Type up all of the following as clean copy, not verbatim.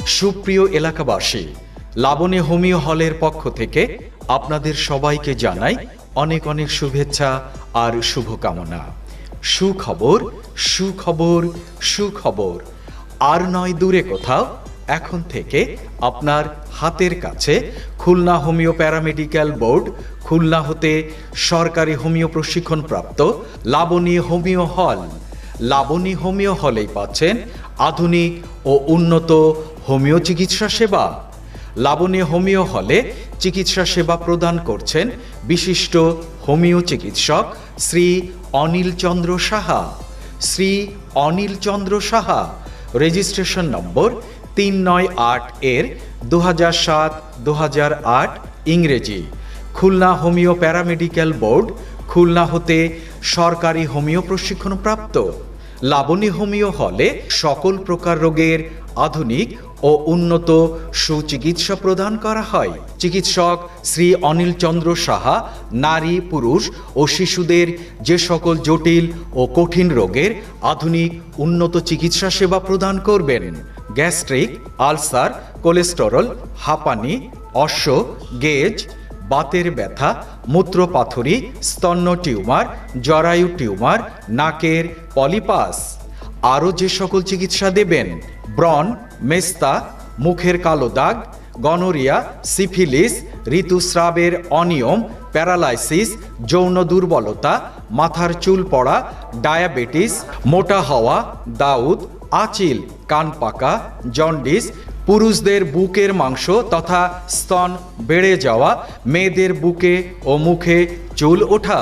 সুপ্রিয় এলাকাবাসী, লাবণী হোমিও হলের পক্ষ থেকে আপনাদের সবাইকে জানাই অনেক অনেক শুভেচ্ছা আর শুভকামনা। সুখবর সুখবর সুখবর, আর নয় দূরে কোথাও, এখন থেকে আপনার হাতের কাছে Khulna homeo paramedical board Khulna হতে সরকারি হোমিও প্রশিক্ষণপ্রাপ্ত লাবণী হোমিও হল। লাবণী হোমিও হলেই পাচ্ছেন আধুনিক ও উন্নত হোমিও চিকিৎসা সেবা। লাবণী হোমিও হলে চিকিৎসা সেবা প্রদান করছেন বিশিষ্ট হোমিও চিকিৎসক শ্রী অনিল চন্দ্র সাহা। শ্রী অনিল চন্দ্র সাহা, রেজিস্ট্রেশন নম্বর 398 এর 2007-2008 ইংরেজি। Khulna homeo paramedical board Khulna হতে সরকারি হোমিও প্রশিক্ষণপ্রাপ্ত। লাবণী হোমিও হলে সকল প্রকার রোগের আধুনিক ও উন্নত সুচিকিৎসা প্রদান করা হয়। চিকিৎসক শ্রী অনিল চন্দ্র সাহা নারী, পুরুষ ও শিশুদের যে সকল জটিল ও কঠিন রোগের আধুনিক উন্নত চিকিৎসা সেবা প্রদান করবেন। গ্যাস্ট্রিক, আলসার, কোলেস্টেরল, হাঁপানি, অশ্ব, গেজ, বাতের ব্যথা, মূত্রপাথড়ী, স্তন্য টিউমার, জরায়ু টিউমার, নাকের পলিপাস। আরও যে সকল চিকিৎসা দেবেন: ব্রণ, মেস্তা, মুখের কালো দাগ, গনোরিয়া, সিফিলিস, ঋতুস্রাবের অনিয়ম, প্যারালাইসিস, যৌন দুর্বলতা, মাথার চুল পড়া, ডায়াবেটিস, মোটা হওয়া, দাউদ, আঁচিল, কান পাকা, জন্ডিস, পুরুষদের বুকের মাংস তথা স্তন বেড়ে যাওয়া, মেয়েদের বুকে ও মুখে চুল ওঠা।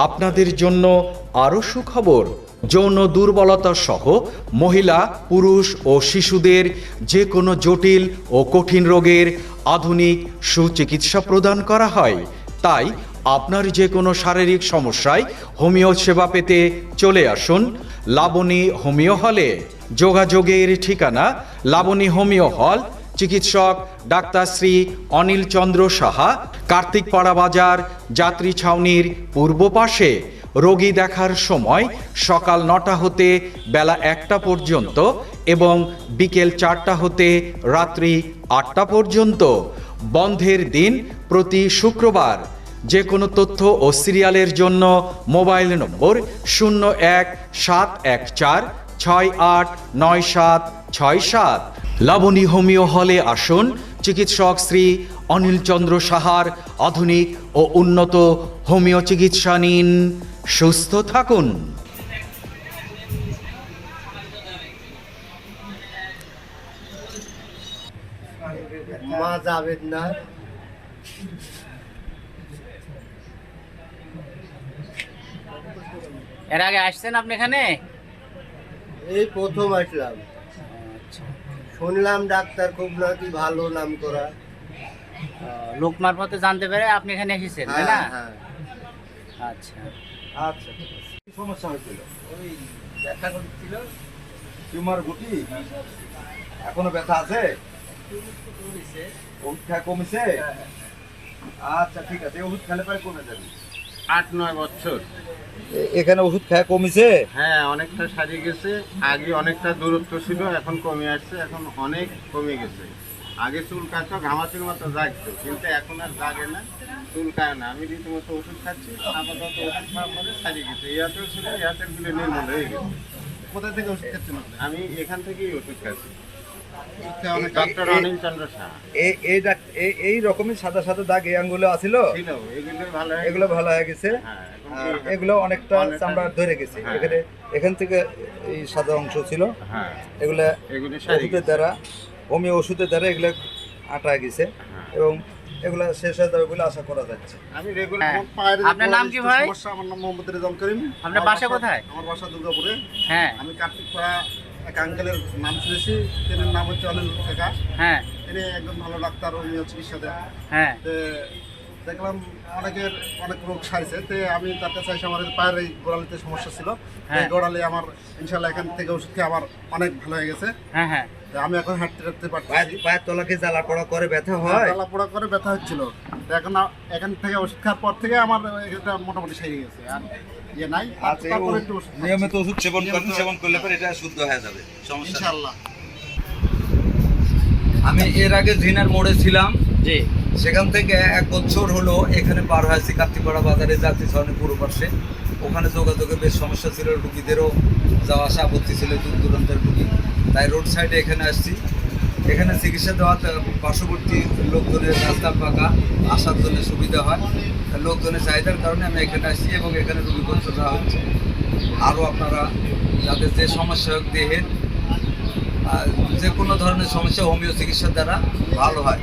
আপনাদের জন্য আরও সুখবর: যৌন দুর্বলতা সহ মহিলা, পুরুষ ও শিশুদের যে কোনো জটিল ও কঠিন রোগের আধুনিক সুচিকিৎসা প্রদান করা হয়। তাই আপনার যে কোনো শারীরিক সমস্যায় হোমিও সেবা পেতে চলে আসুন লাবণী হোমিও হলে। যোগাযোগের ঠিকানা: লাবণী হোমিও হল, চিকিৎসক ডাক্তার শ্রী অনিল চন্দ্র সাহা, কার্তিকপাড়া বাজার, যাত্রী ছাউনির পূর্ব পাশে। রোগী দেখার সময় সকাল 9টা হতে বেলা 1টা পর্যন্ত এবং বিকেল 4টা হতে রাত্রি 8টা পর্যন্ত। বন্ধের দিন প্রতি শুক্রবার। যে কোনো তথ্য ও সিরিয়ালের জন্য মোবাইল নম্বর 01-714-689767। লাবণী হোমিও হলে আসুন, চিকিৎসক শ্রী অনিল চন্দ্র সাহার আধুনিক ও উন্নত হোমিও চিকিৎসা নিন, সুস্থ থাকুন। মা যাবেন না। এর আগে আসছেন আপনি এখানে? এই প্রথম আসলাম। শুনলাম ডাক্তার খুব নাকি ভালো, নাম করা। লোক মারফতে জানতে পেরে আপনি এখানে এসেছেন, তাই না? হ্যাঁ। আচ্ছা আচ্ছা, ঠিক আছে। কি সমস্যা হয়েছিল? ওই ব্যথা করছিল। টিউমার গুটি এখনো ব্যথা আছে? ওষুধ খাওয়া কমেছে? আচ্ছা, ঠিক আছে। ওষুধ খেলে পরে কমে যাবে। 8-9 বছর এখানে ওষুধ খাওয়া কমেছে? হ্যাঁ, অনেকটা সারিয়ে গেছে। আগে অনেকটা দূরত্ব ছিল, এখন কমে আসছে, এখন অনেক কমে গেছে। আগে চুল কাটতো, ঘামাচির মতো জাগতো, কিন্তু এখন আর জাগে না, চুল কায় না। আমি রীতিমতো ওষুধ খাচ্ছি, আপাতত ওষুধ খাওয়ার পরে সারিয়ে গেছে। ইয়াতেও ছিল, ইয়াতের গুলো নির্মূল হয়ে গেছে। কোথায় থেকে ওষুধ খাচ্ছেন? আমি এখান থেকেই ওষুধ খাচ্ছি, ডক্টর অনিল চন্দ্র সাহা। এই রকমের সাদা সাদা দাগ এই আঙ্গুলে আছিল? ছিল, এগুলো ভালো হয়ে এগুলো ভালো হয়ে গেছে। হ্যাঁ, আর এগুলো অনেকটা চামড়া ধরে গেছে। হ্যাঁ। এখান থেকে এই সাদা অংশ ছিল, হ্যাঁ, এগুলো এগুলো সারিয়ে ওষুধের দ্বারা, হোমিও ওষুধের দ্বারা এগুলো আটা গেছে হ্যাঁ। এবং এগুলো শেষ হয়ে যাবে বলে আশা করা যাচ্ছে। আমি রেগুলার হ্যাঁ। পায়ের আপনার নাম কি ভাই? সমস্যা। আমার নাম মোহাম্মদ রেজাউল করিম। আপনার বাসা কোথায়? আমার বাসা দুর্গাপুরে। হ্যাঁ আমি কার্তিকপাড়া এক আঙ্কেলের নাম শুনেছি, তিনি নাম হচ্ছে অনিল কাকা। হ্যাঁ তিনি একদম ভালো ডাক্তার, হোমিও চিকিৎসা দেন। হ্যাঁ তো দেখলাম অনেকের অনেক রোগ সারছে। তো আমি তার কাছে এসে, আমার পায়ের এই গোড়ালিতে সমস্যা ছিল, এই গোড়ালি আমার ইনশাল্লাহ এখান থেকে ওষুধ খেয়ে আমার অনেক ভালো হয়ে গেছে। হ্যাঁ হ্যাঁ তো আমি এখন হাঁটতে পারছি। পায়ের তলাকে জ্বালা পড়া করে ব্যথা হয়? জ্বালা পোড়া করে ব্যথা হচ্ছিল, তো এখন এখান থেকে ওষুধ খাওয়ার পর থেকে আমার এটা মোটামুটি সেরে গেছে। আর ইয়ে নাই, তারপরে একটু ওষুধ খাচ্ছি। নিয়মিত ওষুধ সেবন করলে পরে এটা শুদ্ধ হয়ে যাবে, সমস্যা নেই। ইনশাআল্লাহ। আমি এর আগে জিনার মোড়ে ছিলাম, জি সেখান থেকে 1 বছর হলো এখানে পার হয়েছি কাপ্তিপাড়া বাজারে জাতীয় সরণি পূর্ব পাশে। ওখানে যোগাযোগের বেশ সমস্যা ছিল, রুগীদেরও যাওয়া আসা আপত্তি ছিল, দূর দূরান্তের রুগী, তাই রোড সাইডে এখানে আসছি। এখানে চিকিৎসা দেওয়াতে পার্শ্ববর্তী লোকজনের রাস্তা পাকা, আসার জন্য সুবিধা হয়, লোকজনের চাহিদার কারণে আমি এখানে আসছি এবং এখানে রুগীপত্র দেওয়া হচ্ছে। আরও আপনারা যাদের যে সমস্যা হোক দেহের যে কোনো ধরনের সমস্যা হোমিও চিকিৎসার দ্বারা ভালো হয়।